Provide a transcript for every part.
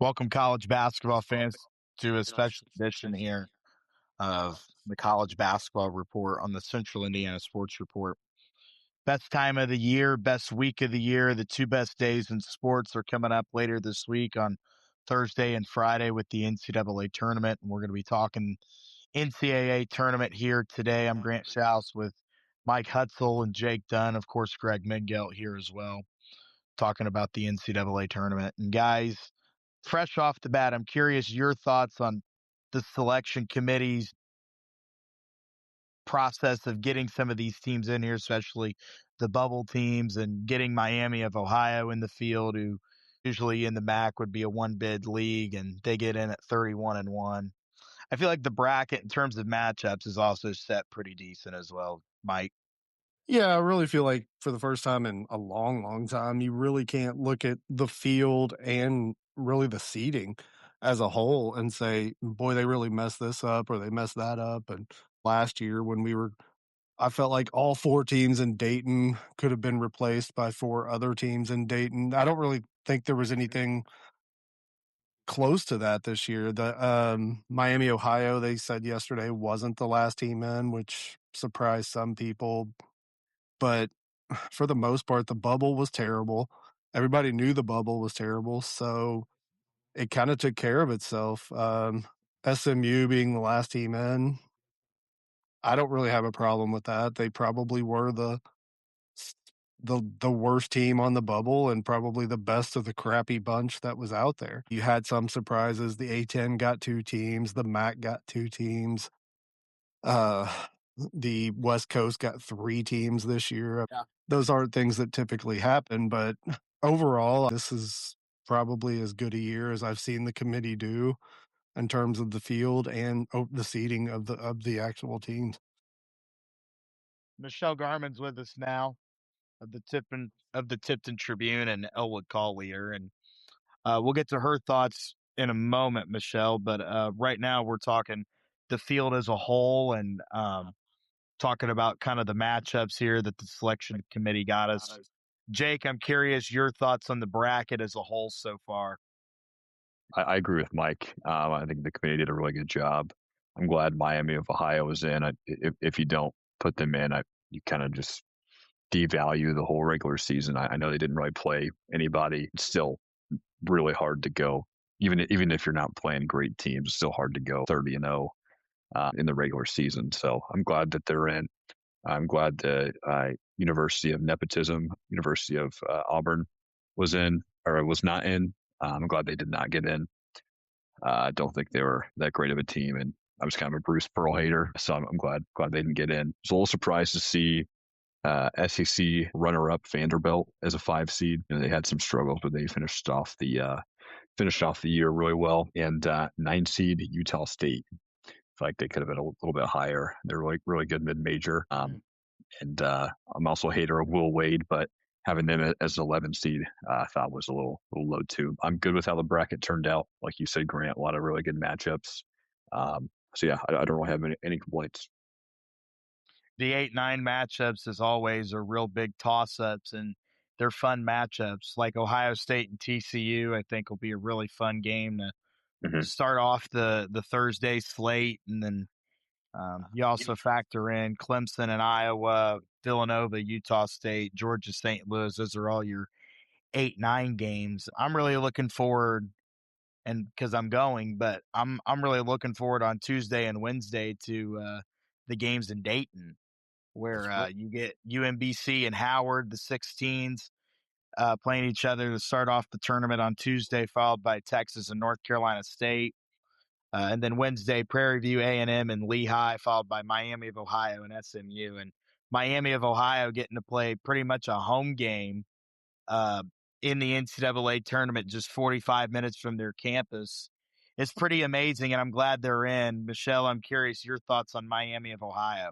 Welcome, college basketball fans, to a special edition here of the College Basketball Report on the Central Indiana Sports Report. Best time of the year, best week of the year. The two best days in sports are coming up later this week on Thursday and Friday with the NCAA Tournament. And we're going to be talking NCAA Tournament here today. I'm Grant Shouse with Mike Hutsell and Jake Dunn. Of course, Greg Mingelt here as well, talking about the NCAA Tournament. And guys, fresh off the bat, I'm curious your thoughts on the selection committee's process of getting some of these teams in here, especially the bubble teams, and getting Miami of Ohio in the field, who usually in the MAC would be a one bid league, and they get in at 31-1. I feel like the bracket in terms of matchups is also set pretty decent as well, Mike. Yeah, I really feel like for the first time in a long, long time, you really can't look at the field and really the seeding as a whole and say, boy, they really messed this up or they messed that up. And last year when I felt like all four teams in Dayton could have been replaced by four other teams in Dayton. I don't really think there was anything close to that this year. The Miami, Ohio, they said yesterday wasn't the last team in, which surprised some people. But for the most part, the bubble was terrible. Everybody knew the bubble was terrible, so it kind of took care of itself. SMU being the last team in, I don't really have a problem with that. They probably were the worst team on the bubble and probably the best of the crappy bunch that was out there. You had some surprises. The A-10 got two teams. The MAC got two teams. The West Coast got three teams this year. Yeah. Those aren't things that typically happen, but overall, this is probably as good a year as I've seen the committee do in terms of the field and the seeding of the actual teams. Michelle Garmon's with us now of the Tipton Tribune and Elwood Call Leader, and we'll get to her thoughts in a moment, Michelle. But right now, we're talking the field as a whole and talking about kind of the matchups here that the selection committee got us. Jake, I'm curious your thoughts on the bracket as a whole so far. I agree with Mike. I think the committee did a really good job. I'm glad Miami of Ohio was in. If you don't put them in, you kind of just devalue the whole regular season. I know they didn't really play anybody. It's still really hard to go. Even if you're not playing great teams, it's still hard to go 30-0 in the regular season. So I'm glad that they're in. I'm glad the University of Nepotism, University of Auburn was in or was not in. I'm glad they did not get in. I don't think they were that great of a team, and I was kind of a Bruce Pearl hater, so I'm glad they didn't get in. I was a little surprised to see SEC runner-up Vanderbilt as a 5 seed. They had some struggles, but they finished off the year really well. And 9 seed Utah State. I feel like they could have been a little bit higher. They're really good mid-major. And I'm also a hater of Will Wade, but having them as an 11 seed, I thought was a little low too. I'm good with how the bracket turned out. Like you said, Grant, a lot of really good matchups. So yeah, I don't really have any complaints. The 8-9 matchups, as always, are real big toss-ups, and they're fun matchups. Like Ohio State and TCU, I think will be a really fun game to start off the Thursday slate, and then you also factor in Clemson and Iowa, Villanova, Utah State, Georgia, St. Louis. Those are all your 8-9 games. I'm really looking forward, and because I'm going, but I'm really looking forward on Tuesday and Wednesday to the games in Dayton, where you get UMBC and Howard, the 16s, playing each other to start off the tournament on Tuesday, followed by Texas and North Carolina State. And then Wednesday, Prairie View A&M and Lehigh, followed by Miami of Ohio and SMU. And Miami of Ohio getting to play pretty much a home game uh, in the NCAA tournament, just 45 minutes from their campus. It's pretty amazing, and I'm glad they're in. Michelle, I'm curious your thoughts on Miami of Ohio.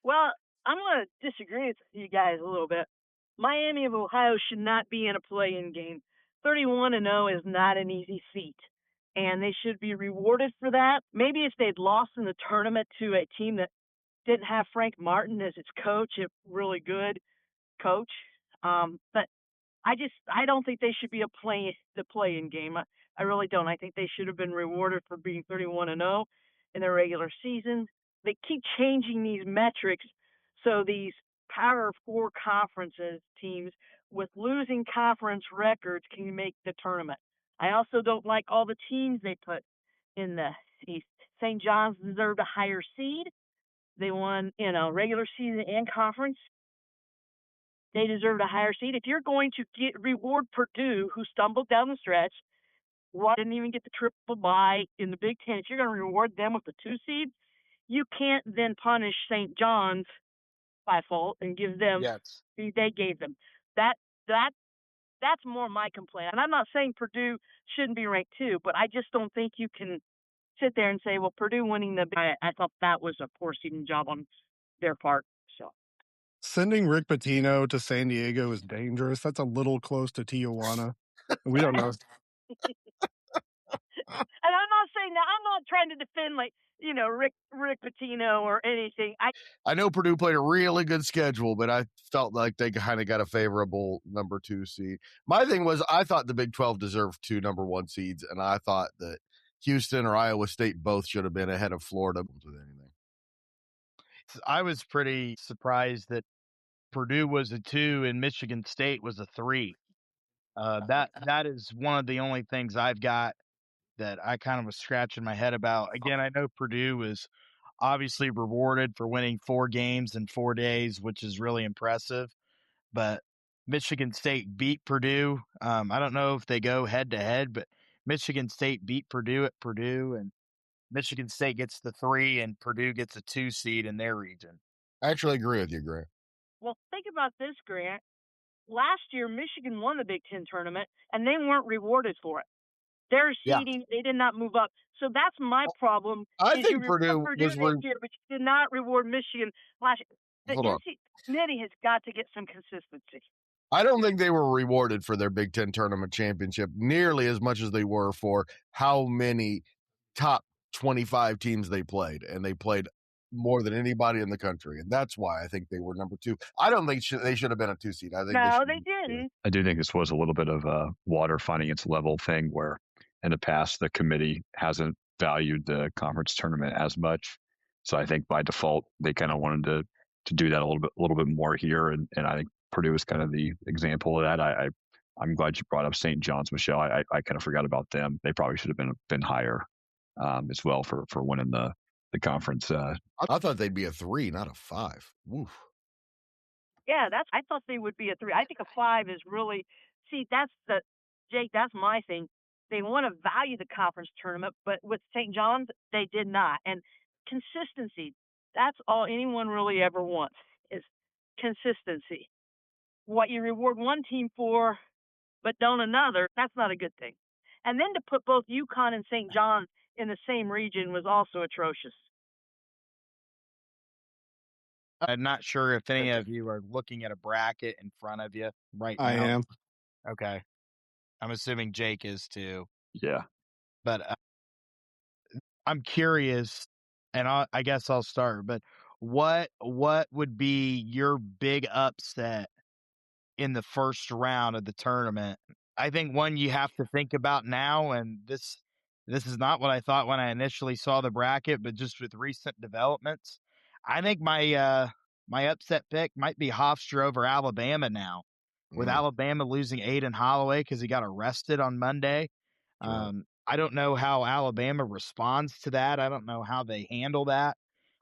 Well, I'm going to disagree with you guys a little bit. Miami of Ohio should not be in a play-in game. 31-0 is not an easy feat, and they should be rewarded for that. Maybe if they'd lost in the tournament to a team that didn't have Frank Martin as its coach, a really good coach. But I don't think they should be the play-in game. I really don't. I think they should have been rewarded for being 31-0 in their regular season. They keep changing these metrics so these Power 4 conferences teams with losing conference records can make the tournament. I also don't like all the teams they put in the East. St. John's deserved a higher seed. They won, regular season and conference. They deserved a higher seed. If you're going to reward Purdue, who stumbled down the stretch, didn't even get the triple bye in the Big Ten, if you're going to reward them with the 2 seed, you can't then punish St. John's by fault and give them they gave them. That's more my complaint. And I'm not saying Purdue shouldn't be ranked 2, but I just don't think you can sit there and say, well, Purdue winning I thought that was a poor seeding job on their part. So sending Rick Pitino to San Diego is dangerous. That's a little close to Tijuana. We don't know. And I'm not saying that. I'm not trying to defend Rick Pitino or anything. I know Purdue played a really good schedule, but I felt like they kind of got a favorable number 2 seed. My thing was I thought the Big 12 deserved 2 number 1 seeds, and I thought that Houston or Iowa State both should have been ahead of Florida with anything. I was pretty surprised that Purdue was a 2 and Michigan State was a 3. That is one of the only things I've got that I kind of was scratching my head about. Again, I know Purdue was obviously rewarded for winning 4 games in 4 days, which is really impressive. But Michigan State beat Purdue. I don't know if they go head to head, but Michigan State beat Purdue at Purdue, and Michigan State gets the 3 and Purdue gets a 2 seed in their region. I actually agree with you, Grant. Well, think about this, Grant. Last year, Michigan won the Big Ten tournament, and they weren't rewarded for it. Their seeding, they did not move up. So that's my problem. I think Purdue was this year, but you did not reward Michigan last year. The NCAA has got to get some consistency. I don't think they were rewarded for their Big Ten tournament championship nearly as much as they were for how many top 25 teams they played, and they played more than anybody in the country, and that's why I think they were number 2. I don't think they should have been a 2 seed. I think they didn't. I do think this was a little bit of a water finding its level thing, where in the past the committee hasn't valued the conference tournament as much. So I think by default they kind of wanted to do that a little bit more here, and I think Purdue is kind of the example of that. I'm glad you brought up St. John's, Michelle. I kind of forgot about them. They probably should have been higher as well for winning the conference. I thought they'd be a 3, not a 5. Woof. Yeah, I thought they would be a 3. I think a 5 is really Jake, that's my thing. They want to value the conference tournament, but with St. John's, they did not. And consistency, that's all anyone really ever wants is consistency. What you reward one team for, but don't another, that's not a good thing. And then to put both UConn and St. John's in the same region was also atrocious. I'm not sure if any of you are looking at a bracket in front of you right now. I am. Okay. I'm assuming Jake is too. Yeah. But I'm curious, and I guess I'll start, but what would be your big upset in the first round of the tournament? I think one you have to think about now, and this is not what I thought when I initially saw the bracket, but just with recent developments, I think my upset pick might be Hofstra over Alabama now, with Alabama losing Aiden Holloway because he got arrested on Monday. I don't know how Alabama responds to that. I don't know how they handle that.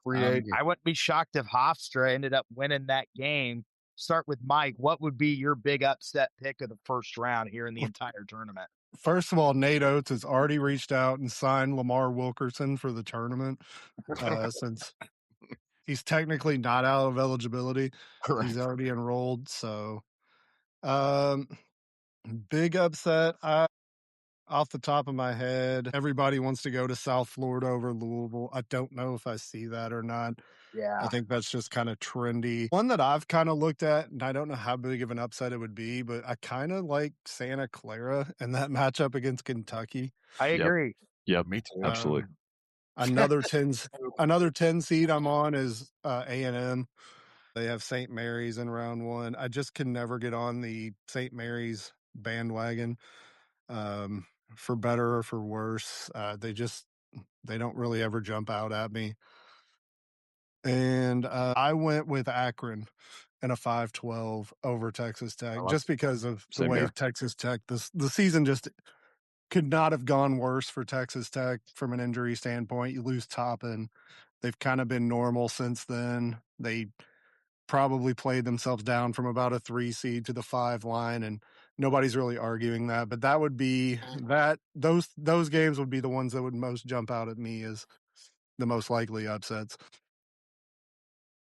I wouldn't be shocked if Hofstra ended up winning that game. Start with Mike. What would be your big upset pick of the first round here in the entire tournament? First of all, Nate Oates has already reached out and signed Lamar Wilkerson for the tournament since he's technically not out of eligibility. Correct. He's already enrolled. So big upset. Off the top of my head, everybody wants to go to South Florida over Louisville. I don't know if I see that or not. Yeah. I think that's just kind of trendy. One that I've kind of looked at, and I don't know how big of an upset it would be, but I kind of like Santa Clara in that matchup against Kentucky. I agree. Yep, me too. Absolutely. Another 10 seed I'm on is A&M. They have St. Mary's in round one. I just can never get on the St. Mary's bandwagon, for better or for worse. They don't really ever jump out at me. And I went with Akron in a 5-12 over Texas Tech, just because of the way Texas Tech, the season just could not have gone worse for Texas Tech from an injury standpoint. You lose Toppin. They've kind of been normal since then. They probably played themselves down from about a 3 seed to the 5 line, and nobody's really arguing that. But that would be those games would be the ones that would most jump out at me as the most likely upsets.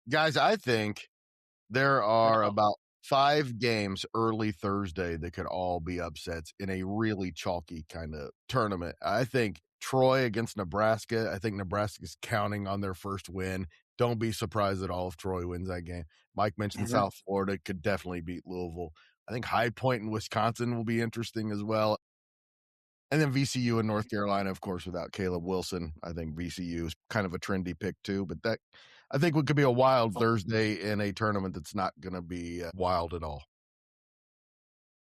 Guys, I think there are about 5 games early Thursday that could all be upsets in a really chalky kind of tournament. I think Troy against Nebraska. I think Nebraska's counting on their first win. Don't be surprised at all if Troy wins that game. Mike mentioned South Florida could definitely beat Louisville. I think High Point in Wisconsin will be interesting as well. And then VCU in North Carolina, of course, without Caleb Wilson. I think VCU is kind of a trendy pick too, but that I think it could be a wild Thursday in a tournament that's not going to be wild at all.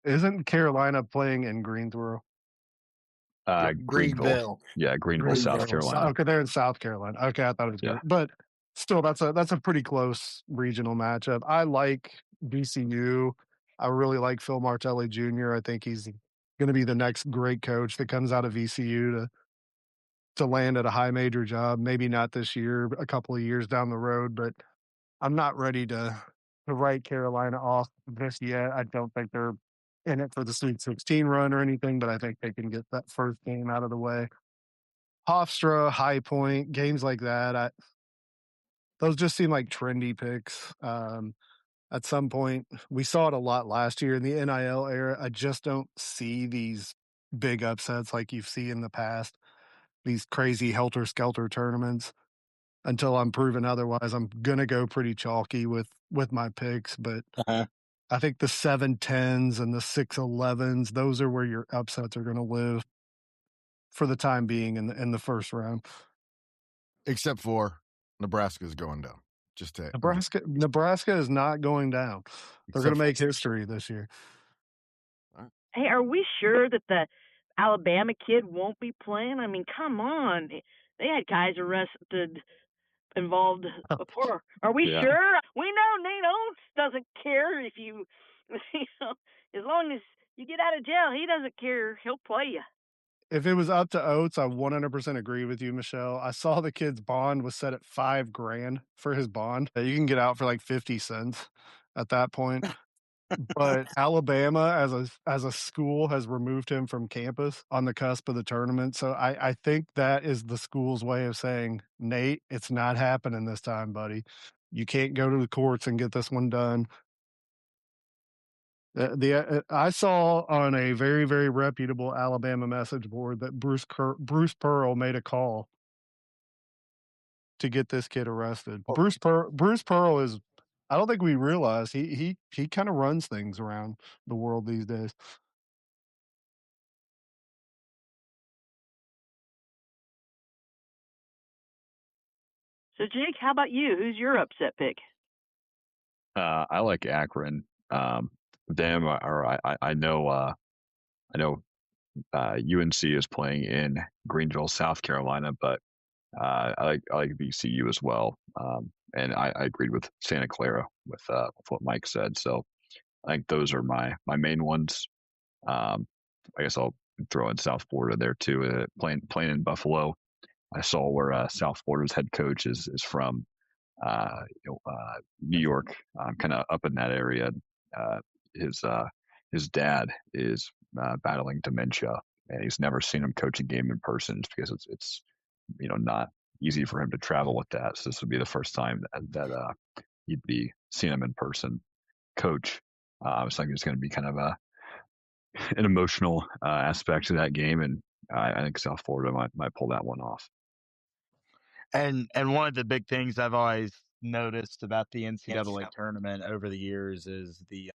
Isn't Carolina playing in Greensboro? Greenville. Yeah, Greenville, South Carolina. Okay, they're in South Carolina. Okay, I thought it was good. But still, that's a pretty close regional matchup. I like VCU. I really like Phil Martelli Jr. I think he's going to be the next great coach that comes out of VCU to land at a high major job. Maybe not this year, a couple of years down the road, but I'm not ready to write Carolina off this yet. I don't think they're in it for the Sweet 16 run or anything, but I think they can get that first game out of the way. Hofstra, High Point, games like that, those just seem like trendy picks. At some point, we saw it a lot last year in the NIL era. I just don't see these big upsets like you see in the past, these crazy helter-skelter tournaments. Until I'm proven otherwise, I'm going to go pretty chalky with my picks, but I think the 7-10s and the 6-11s, those are where your upsets are going to live for the time being in the first round. Except for Nebraska's going down. Nebraska is not going down. They're going to make history this year. Hey, are we sure that the Alabama kid won't be playing? I mean, come on. They had guys arrested involved before. Are we sure? We know Nate Oates doesn't care if you know, as long as you get out of jail, he doesn't care. He'll play you. If it was up to Oates, I 100% agree with you, Michelle. I saw the kid's bond was set at $5,000 for his bond. You can get out for like 50 cents at that point. But Alabama as a school has removed him from campus on the cusp of the tournament. So I think that is the school's way of saying, Nate, it's not happening this time, buddy. You can't go to the courts and get this one done. I saw on a very, very reputable Alabama message board that Bruce Pearl made a call to get this kid arrested. Bruce Pearl is, I don't think we realize he kind of runs things around the world these days. So Jake, how about you? Who's your upset pick? I like Akron. I know UNC is playing in Greenville, South Carolina, but I like VCU as well. And I agreed with Santa Clara with what Mike said. So I think those are my main ones. I guess I'll throw in South Florida there too. Playing in Buffalo, I saw where South Florida's head coach is from. New York, kind of up in that area. His dad is battling dementia, and he's never seen him coach a game in person because it's not easy for him to travel with that. So this would be the first time that he'd be seeing him in person coach. So I think it's going to be kind of an emotional aspect to that game, and I think South Florida might pull that one off. And one of the big things I've always noticed about the NCAA tournament over the years is the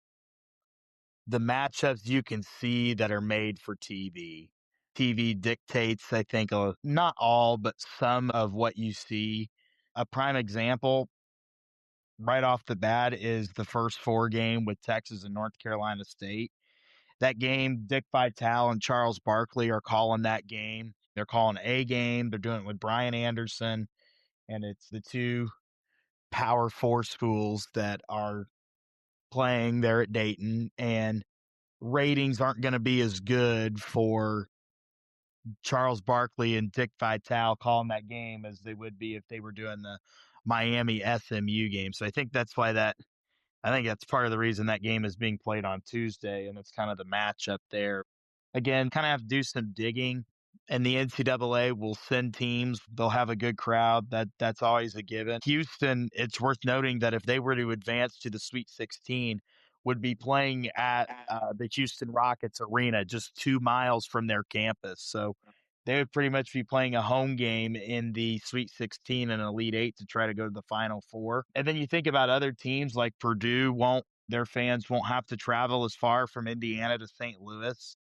matchups you can see that are made for TV. TV dictates, I think, not all, but some of what you see. A prime example, right off the bat is the first 4 game with Texas and North Carolina State. That game, Dick Vitale and Charles Barkley are calling that game. They're calling a game. They're doing it with Brian Anderson, and it's the 2 Power 4 schools that are playing there at Dayton, and ratings aren't going to be as good for Charles Barkley and Dick Vitale calling that game as they would be if they were doing the Miami SMU game. So I think that's part of the reason that game is being played on Tuesday, and it's kind of the matchup there. Again, kind of have to do some digging, and the NCAA will send teams. They'll have a good crowd. That's always a given. Houston, it's worth noting that if they were to advance to the Sweet 16, would be playing at the Houston Rockets Arena, just 2 miles from their campus. So they would pretty much be playing a home game in the Sweet 16 and Elite 8 to try to go to the Final Four. And then you think about other teams like Purdue their fans won't have to travel as far from Indiana to St. Louis.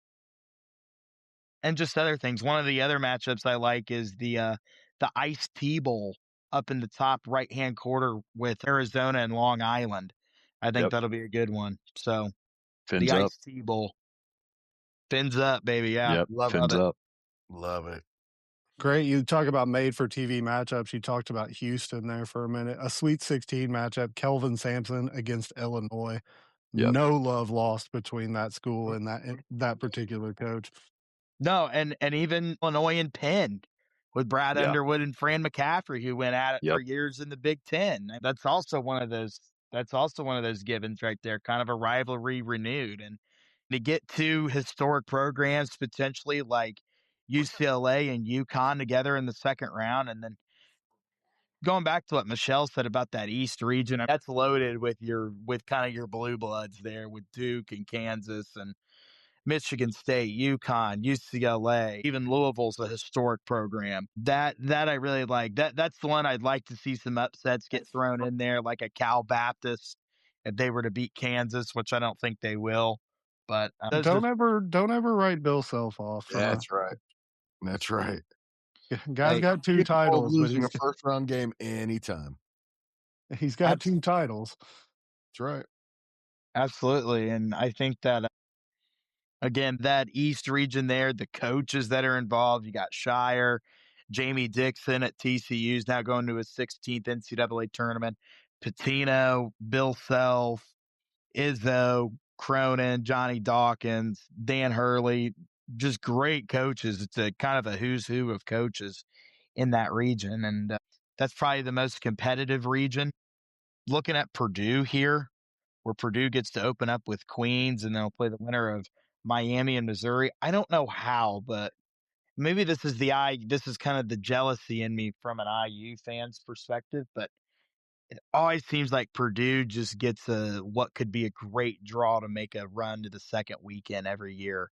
And just other things. One of the other matchups I like is the Ice Tea Bowl up in the top right-hand corner with Arizona and Long Island. I think that'll be a good one. So Fins the up. Ice Tea Bowl. Fins up, baby. Yeah. Yep. Love Fins it. up. Love it. Great. You talk about made-for-TV matchups. You talked about Houston there for a minute. A Sweet 16 matchup, Kelvin Sampson against Illinois. Yep. No love lost between that school and that particular coach. No, and even Illinois and Penn with Brad Underwood and Fran McCaffrey, who went at it for years in the Big Ten. That's also one of those givens right there, kind of a rivalry renewed. And to get 2 historic programs potentially like UCLA and UConn together in the second round, and then going back to what Michelle said about that East region, that's loaded with kind of your blue bloods there with Duke and Kansas and Michigan State, UConn, UCLA, even Louisville's a historic program. That I really like. That's the one I'd like to see some upsets get thrown in there, like a Cal Baptist if they were to beat Kansas, which I don't think they will. But don't ever write Bill Self off. That's right. That's right. Guy's got 2 titles, but losing a first round game anytime. He's got 2 titles. That's right. Absolutely, and I think that. Again, that East region there, the coaches that are involved, you got Shire, Jamie Dixon at TCU is now going to his 16th NCAA tournament, Pitino, Bill Self, Izzo, Cronin, Johnny Dawkins, Dan Hurley, just great coaches. It's a kind of a who's who of coaches in that region, and that's probably the most competitive region. Looking at Purdue here, where Purdue gets to open up with Queens, and they'll play the winner of Miami and Missouri. I don't know how, but maybe this is kind of the jealousy in me from an IU fan's perspective, but it always seems like Purdue just gets what could be a great draw to make a run to the second weekend every year.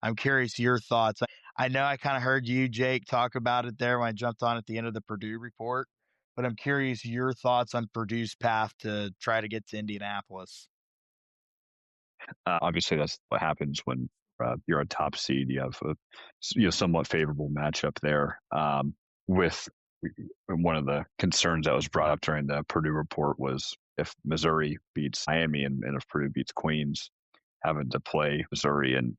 I'm curious your thoughts. I know I kind of heard you, Jake, talk about it there when I jumped on at the end of the Purdue report, but I'm curious your thoughts on Purdue's path to try to get to Indianapolis. Obviously, that's what happens when you're a top seed. You have a somewhat favorable matchup there. With one of the concerns that was brought up during the Purdue report was if Missouri beats Miami and if Purdue beats Queens, having to play Missouri in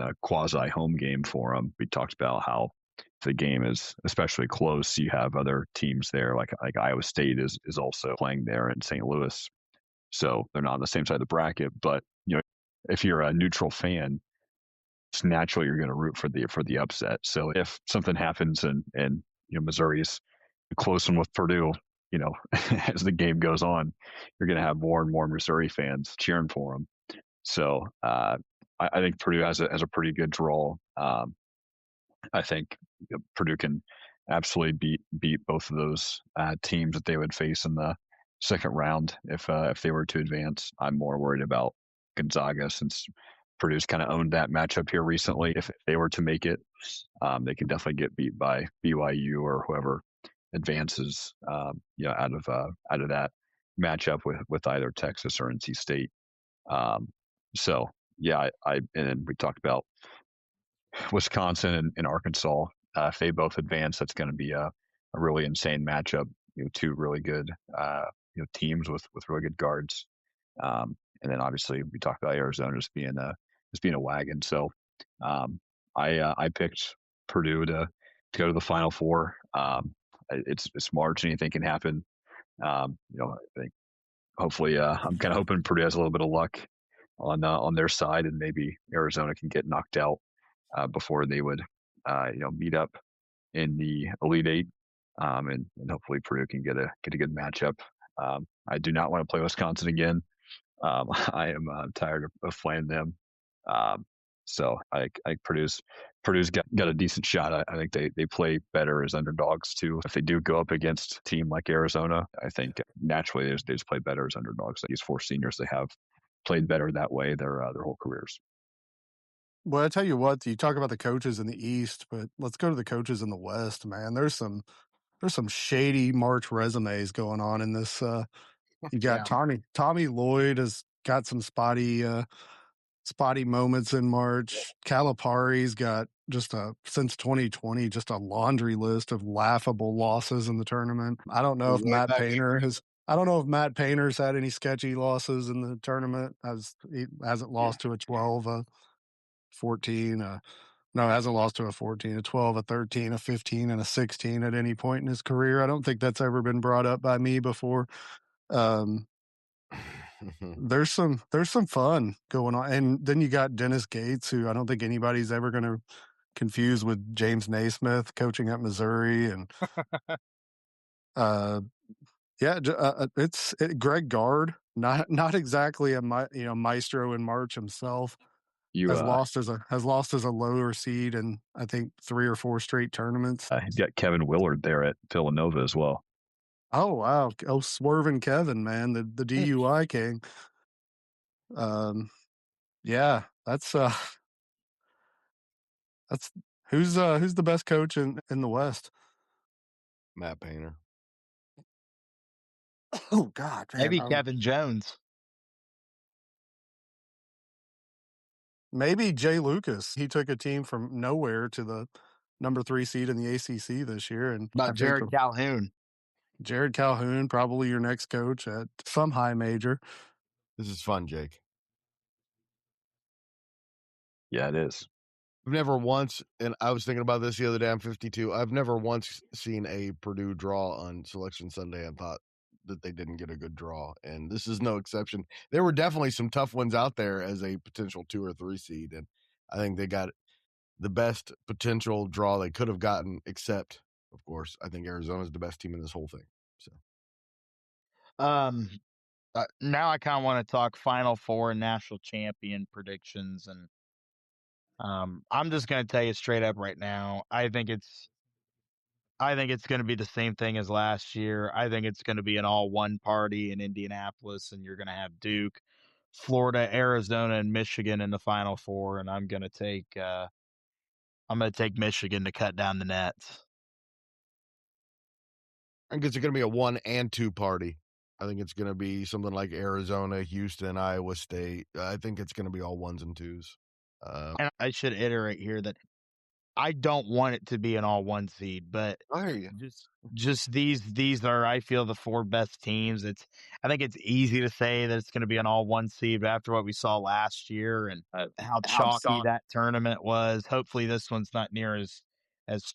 a quasi home game for them. We talked about how if the game is especially close, you have other teams there, like Iowa State is also playing there in St. Louis. So they're not on the same side of the bracket, but if you're a neutral fan, it's naturally you're going to root for the upset. So if something happens and Missouri's close one with Purdue, as the game goes on, you're going to have more and more Missouri fans cheering for them. So I think Purdue has a pretty good draw. I think Purdue can absolutely beat both of those teams that they would face in the second round if they were to advance. I'm more worried about Gonzaga since Purdue's kind of owned that matchup here recently. If they were to make it, they can definitely get beat by BYU or whoever advances, out of that matchup with either Texas or NC State. So yeah, and we talked about Wisconsin and Arkansas. If they both advance, that's going to be a really insane matchup. 2 really good teams with really good guards. And then obviously we talked about Arizona just being a wagon. So I picked Purdue to go to the Final Four. It's March, anything can happen. I think hopefully I'm kind of hoping Purdue has a little bit of luck on their side, and maybe Arizona can get knocked out before they would meet up in the Elite Eight, and hopefully Purdue can get a good matchup. I do not want to play Wisconsin again. I am tired of playing them. So I Purdue's got a decent shot. I think they play better as underdogs too. If they do go up against a team like Arizona, I think naturally they just play better as underdogs. These 4 seniors, they have played better that way their whole careers. Well, I tell you what, you talk about the coaches in the East, but let's go to the coaches in the West, man. There's some shady March resumes going on in this. You got Tommy Lloyd has got some spotty moments in March. Calipari's got since 2020, just a laundry list of laughable losses in the tournament. I don't know if Matt Painter's had any sketchy losses in the tournament. He hasn't lost to a 12, 14. No, hasn't lost to a 14, a 12, a 13, a 15, and a 16 at any point in his career. I don't think that's ever been brought up by me before. There's some fun going on. And then you got Dennis Gates, who I don't think anybody's ever going to confuse with James Naismith coaching at Missouri. And it's Greg Gard, not exactly a maestro in March himself. Has lost as a lower seed in I think 3 or 4 straight tournaments. He's got Kevin Willard there at Villanova as well. Oh wow! Oh, swerving Kevin, man, the DUI king. Yeah, that's who's the best coach in the West? Matt Painter. Oh God, man. Maybe Kevin Jones. Maybe Jay Lucas. He took a team from nowhere to the number 3 seed in the ACC this year. And about Jared Calhoun. Jared Calhoun, probably your next coach at some high major. This is fun, Jake. Yeah, it is. I've never once, and I was thinking about this the other day, I'm 52. I've never once seen a Purdue draw on Selection Sunday and thought that they didn't get a good draw. And this is no exception. There were definitely some tough ones out there as a potential 2 or 3 seed. And I think they got the best potential draw they could have gotten, except, of course, I think Arizona's the best team in this whole thing. So, now I kind of want to talk Final Four and national champion predictions. And I'm just going to tell you straight up right now, I think it's going to be the same thing as last year. I think it's going to be an all-one party in Indianapolis, and you're going to have Duke, Florida, Arizona, and Michigan in the Final Four. And I'm going to take Michigan to cut down the nets. I think it's going to be a 1 and 2 party. I think it's going to be something like Arizona, Houston, Iowa State. I think it's going to be all 1s and 2s. And I should iterate here that I don't want it to be an all 1 seed, but I hear you. Just these are, I feel, the 4 best teams. I think it's easy to say that it's going to be an all 1 seed, but after what we saw last year and how chalky that tournament was, hopefully this one's not near as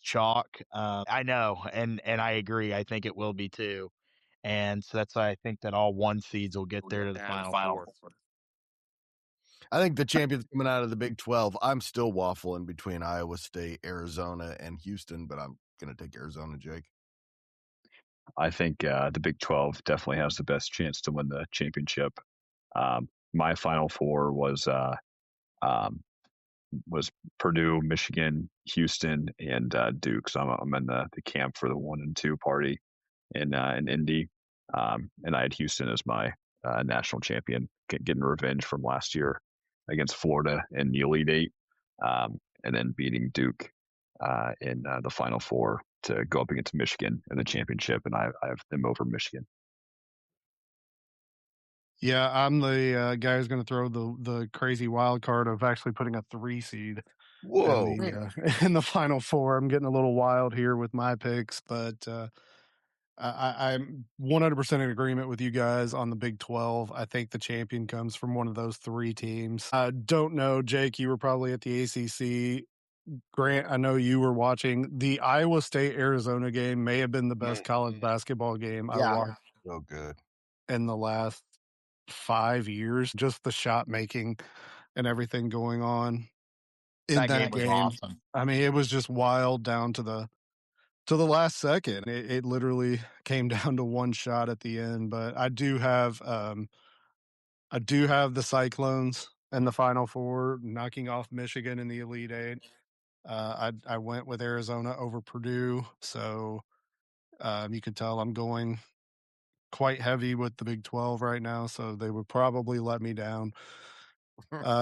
chalk. I know, and I agree. I think it will be too, and so that's why I think that all 1 seeds will get there to the Final Four. I think the champions coming out of the Big 12, I'm still waffling between Iowa State, Arizona, and Houston, but I'm going to take Arizona, Jake. I think the Big 12 definitely has the best chance to win the championship. My Final Four was Purdue, Michigan, Houston, and Duke. So I'm in the camp for the 1 and 2 party in Indy, and I had Houston as my national champion, getting revenge from last year against Florida in the Elite Eight, and then beating Duke in the Final Four to go up against Michigan in the championship, and I have them over Michigan. Yeah, I'm the guy who's going to throw the crazy wild card of actually putting a 3 seed in the Final Four. I'm getting a little wild here with my picks, but I'm 100% in agreement with you guys on the Big 12. I think the champion comes from one of those three teams. I don't know, Jake, you were probably at the ACC. Grant, I know you were watching. The Iowa State-Arizona game may have been the best college basketball game I watched So good. in the last 5 years. Just the shot making and everything going on in that was game. awesome. I mean, it was just wild down to the last second. It literally came down to one shot at the end. But I do have the Cyclones in the Final Four, knocking off Michigan in the Elite Eight. I went with Arizona over Purdue, so you could tell I'm going quite heavy with the Big 12 right now, so they would probably let me down.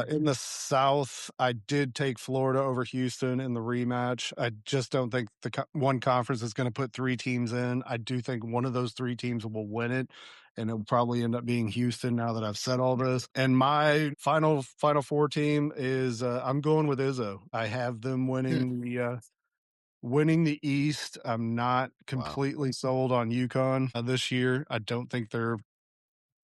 In the South, I did take Florida over Houston in the rematch. I just don't think one conference is going to put three teams in. I do think one of those three teams will win it, and it'll probably end up being Houston now that I've said all this. And my final four team is I'm going with Izzo. I have them winning the East. I'm not completely sold on UConn this year. I don't think they're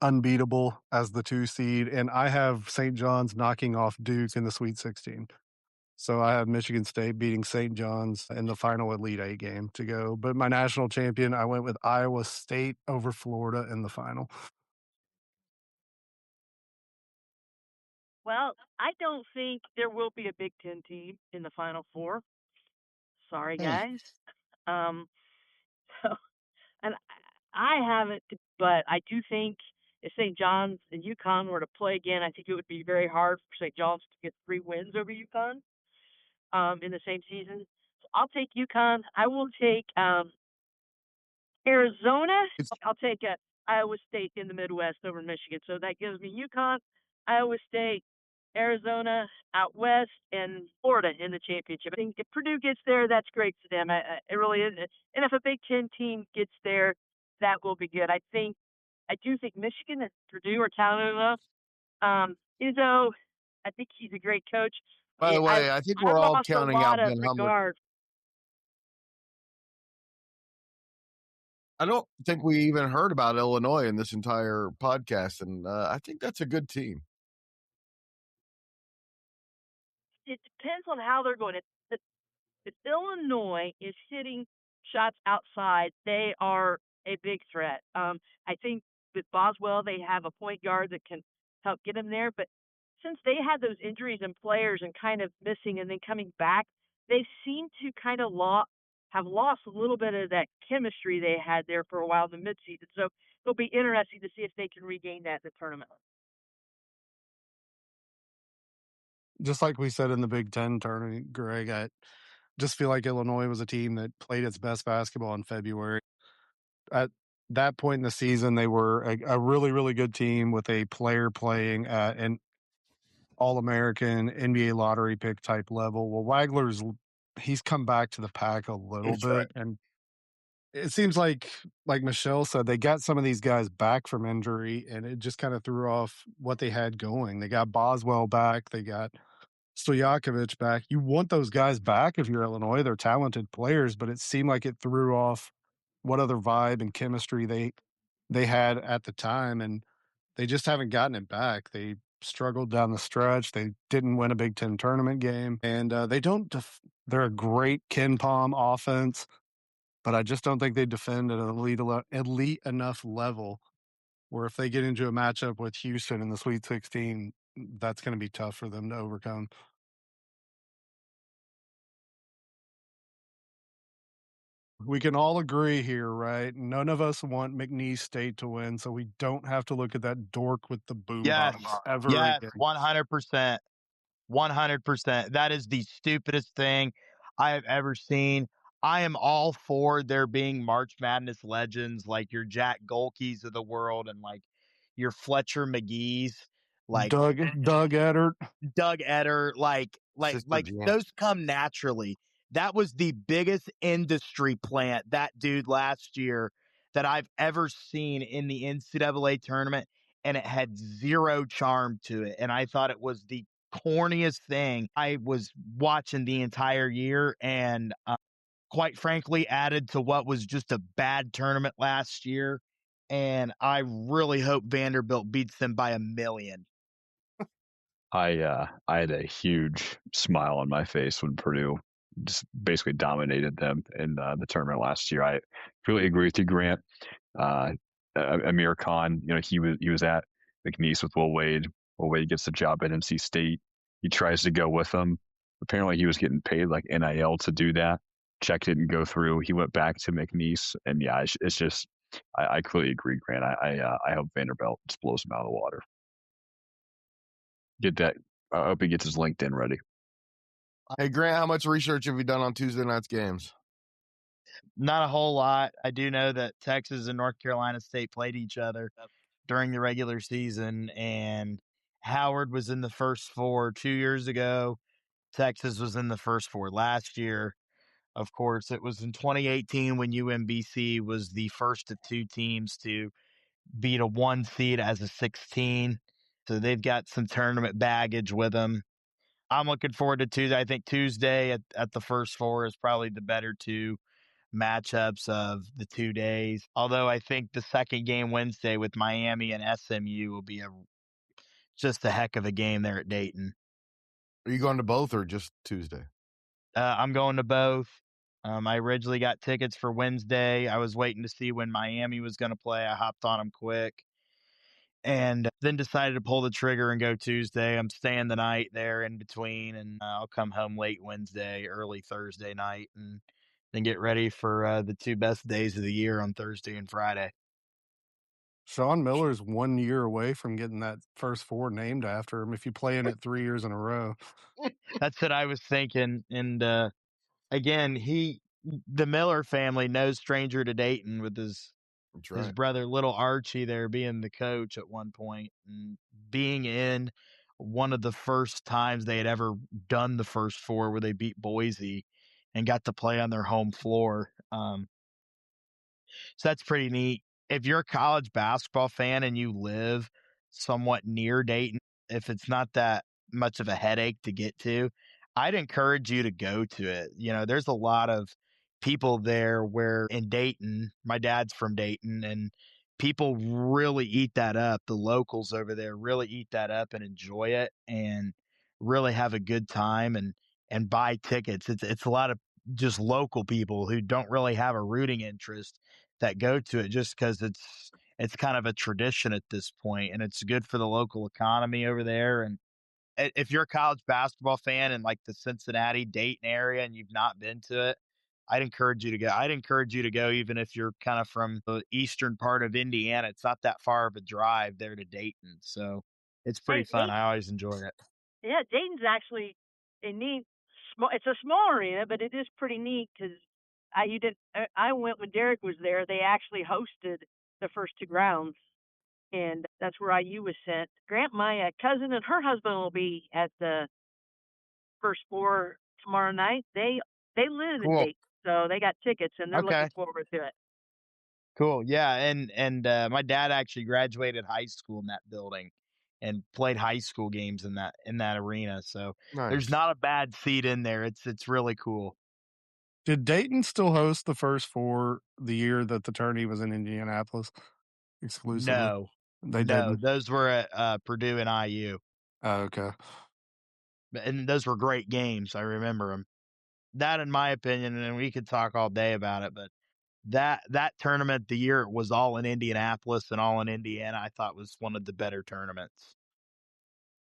unbeatable as the 2 seed, and I have St. John's knocking off Duke in the Sweet 16. So I have Michigan State beating St. John's in the final Elite Eight game to go. But my national champion, I went with Iowa State over Florida in the final. Well, I don't think there will be a Big Ten team in the Final Four. Sorry, guys. So, and I haven't, but I do think if St. John's and UConn were to play again, I think it would be very hard for St. John's to get 3 wins over UConn in the same season. So I'll take UConn. I will take Arizona. I'll take Iowa State in the Midwest over Michigan. So that gives me UConn, Iowa State, Arizona out west, and Florida in the championship. I think if Purdue gets there, that's great for them. It really is. And if a Big Ten team gets there, that will be good. I do think Michigan and Purdue are talented enough. Izzo, I think he's a great coach. By the way, I think we're all counting out Ben Humler. I don't think we even heard about Illinois in this entire podcast, and I think that's a good team. It depends on how they're going. If Illinois is hitting shots outside, they are a big threat. I think with Boswell, they have a point guard that can help get them there. But since they had those injuries and players and kind of missing and then coming back, they seem to kind of have lost a little bit of that chemistry they had there for a while in the midseason. So it'll be interesting to see if they can regain that in the tournament. Just like we said in the Big Ten tournament, Greg, I just feel like Illinois was a team that played its best basketball in February. At that point in the season, they were a really, really good team with a player playing at an All-American NBA lottery pick type level. Well, he's come back to the pack a little bit. Right. And it seems like Michelle said, they got some of these guys back from injury, and it just kind of threw off what they had going. They got Boswell back. They got Stojakovic back. You want those guys back if you're Illinois. They're talented players, but it seemed like it threw off what other vibe and chemistry they had at the time, and they just haven't gotten it back. They struggled down the stretch. They didn't win a Big Ten tournament game, and they're a great Ken Palm offense, but I just don't think they defend at an elite enough level where if they get into a matchup with Houston in the Sweet 16, that's going to be tough for them to overcome. We can all agree here, right? None of us want McNeese State to win, so we don't have to look at that dork with the boob ever again. 100%. 100%. That is the stupidest thing I have ever seen. I am all for there being March Madness legends like your Jack Golkeys of the world and like your Fletcher McGee's, like Doug Eder, like those come naturally. That was the biggest industry plant, that dude last year, that I've ever seen in the NCAA tournament, and it had zero charm to it. And I thought it was the corniest thing I was watching the entire year. And quite frankly, added to what was just a bad tournament last year. And I really hope Vanderbilt beats them by 1,000,000. I had a huge smile on my face when Purdue just basically dominated them in the tournament last year. I really agree with you, Grant. Amir Khan, he was at McNeese with Will Wade. Will Wade gets the job at NC State. He tries to go with them. Apparently, he was getting paid like NIL to do that. Check didn't go through. He went back to McNeese, and yeah, it's just I completely agree, Grant. I hope Vanderbilt just blows him out of the water. Get that. I hope he gets his LinkedIn ready. Hey, Grant, how much research have you done on Tuesday night's games? Not a whole lot. I do know that Texas and North Carolina State played each other during the regular season, and Howard was in the first four 2 years ago. Texas was in the first four last year. Of course, it was in 2018 when UMBC was the first of two teams to beat a 1 seed as a 16. So they've got some tournament baggage with them. I'm looking forward to Tuesday. I think Tuesday at the first four is probably the better two matchups of the 2 days. Although I think the second game Wednesday with Miami and SMU will be just a heck of a game there at Dayton. Are you going to both or just Tuesday? I'm going to both. I originally got tickets for Wednesday. I was waiting to see when Miami was going to play. I hopped on them quick and then decided to pull the trigger and go Tuesday. I'm staying the night there in between, and I'll come home late Wednesday, early Thursday night, and then get ready for the 2 best days of the year on Thursday and Friday. Sean Miller's 1 year away from getting that first four named after him if you play in it 3 years in a row. That's what I was thinking. And again, the Miller family, no stranger to Dayton, with his brother, little Archie, there being the coach at one point and being in one of the first times they had ever done the first four where they beat Boise and got to play on their home floor. So that's pretty neat. If you're a college basketball fan and you live somewhat near Dayton, if it's not that much of a headache to get to, I'd encourage you to go to it. There's a lot of people there where in Dayton, my dad's from Dayton, and people really eat that up. The locals over there really eat that up and enjoy it and really have a good time and buy tickets. It's a lot of just local people who don't really have a rooting interest that go to it just because it's kind of a tradition at this point, and it's good for the local economy over there. And if you're a college basketball fan in like the Cincinnati, Dayton area and you've not been to it, I'd encourage you to go. I'd encourage you to go even if you're kind of from the eastern part of Indiana. It's not that far of a drive there to Dayton, so it's pretty fun. I always enjoy it. Yeah, Dayton's actually a neat. It's a small arena, but it is pretty neat because I went when Derek was there. They actually hosted the first two rounds, and that's where IU was sent. Grant, my cousin and her husband will be at the first four tomorrow night. They live in Dayton, so they got tickets and they're looking forward to it. Cool, yeah, and my dad actually graduated high school in that building and played high school games in that arena. So There's not a bad seat in there. It's really cool. Did Dayton still host the first four the year that the tourney was in Indianapolis exclusively? No, they didn't. Those were at Purdue and IU. Oh, okay. And those were great games. I remember them. That, in my opinion, and we could talk all day about it, but that tournament, the year it was all in Indianapolis and all in Indiana, I thought was one of the better tournaments.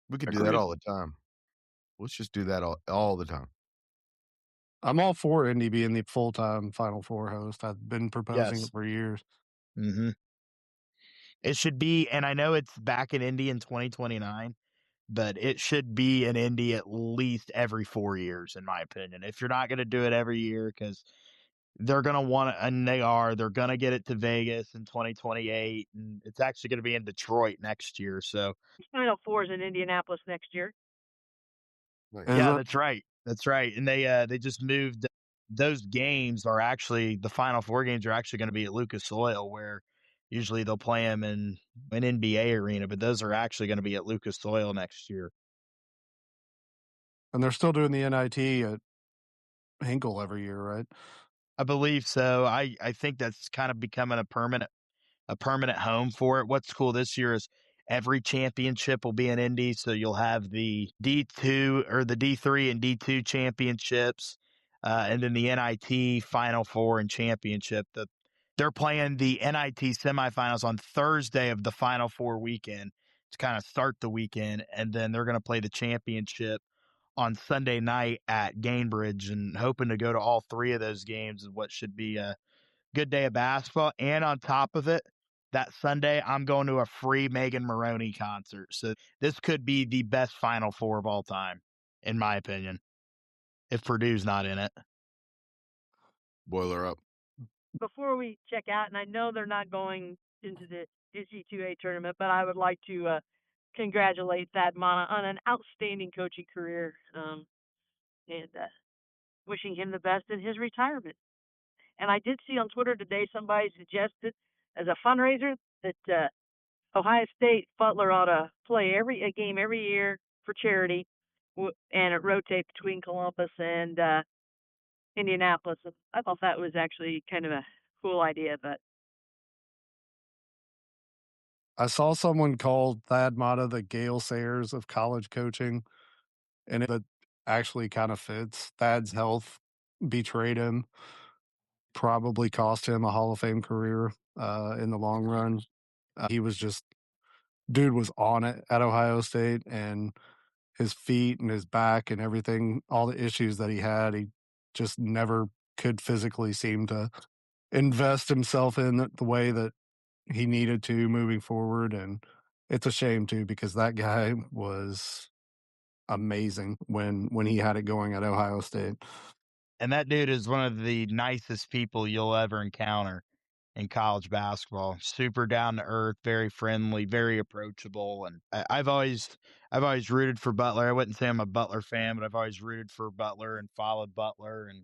We could do that all the time. Let's just do that all the time. I'm all for Indy being the full-time Final Four host. I've been proposing it for years. Mm-hmm. It should be, and I know it's back in Indy in 2029, but it should be in Indy at least every 4 years, in my opinion. If you're not going to do it every year, because they're going to want it, and they're going to get it to Vegas in 2028, and it's actually going to be in Detroit next year. So Final Four is in Indianapolis next year. Yeah, that's right. That's right. And they just moved. Those games are actually, the Final Four games are actually going to be at Lucas Oil, where usually they'll play them in an NBA arena, but those are actually going to be at Lucas Oil next year. And they're still doing the NIT at Hinkle every year, right? I believe so. I think that's kind of becoming a permanent home for it. What's cool this year is every championship will be in Indy, so you'll have the D2 or the D3 and D2 championships, and then the NIT Final Four and championship. They're playing the NIT semifinals on Thursday of the Final Four weekend to kind of start the weekend, and then they're going to play the championship on Sunday night at Gainbridge, and hoping to go to all three of those games is what should be a good day of basketball. And on top of it, that Sunday, I'm going to a free Megan Maroney concert. So this could be the best Final Four of all time, in my opinion, if Purdue's not in it. Boiler up. Before we check out, and I know they're not going into the NCAA tournament, but I would like to congratulate Thad Mana on an outstanding coaching career, and wishing him the best in his retirement. And I did see on Twitter today somebody suggested as a fundraiser that Ohio State Butler ought to play a game every year for charity, and it rotates between Columbus and Indianapolis. I thought that was actually kind of a cool idea, but I saw someone called Thad Matta the Gale Sayers of college coaching, and it actually kind of fits. Thad's health betrayed him, probably cost him a Hall of Fame career in the long run. He was just, dude was on it at Ohio State, and his feet and his back and everything, all the issues that he had, he just never could physically seem to invest himself in the way that he needed to moving forward. And it's a shame too, because that guy was amazing when he had it going at Ohio State. And that dude is one of the nicest people you'll ever encounter in college basketball. Super down to earth, very friendly, very approachable. And I've always rooted for Butler. I wouldn't say I'm a Butler fan, but I've always rooted for Butler and followed Butler. And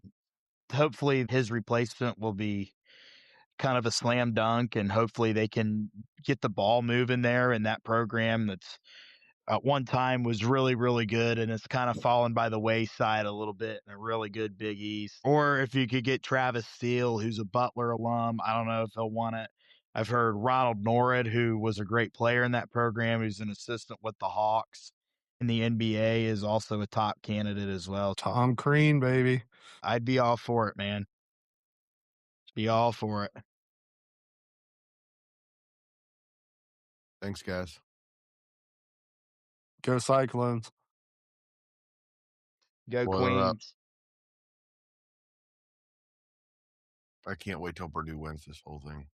hopefully his replacement will be kind of a slam dunk, and hopefully they can get the ball moving there in that program that's at one time was really, really good, and it's kind of fallen by the wayside a little bit in a really good Big East. Or if you could get Travis Steele, who's a Butler alum, I don't know if he'll want it. I've heard Ronald Norrid, who was a great player in that program, who's an assistant with the Hawks in the NBA, is also a top candidate as well. Tom Crean, baby. I'd be all for it, man. Be all for it. Thanks, guys. Go Cyclones. Go Boiler up. Queens. I can't wait till Purdue wins this whole thing.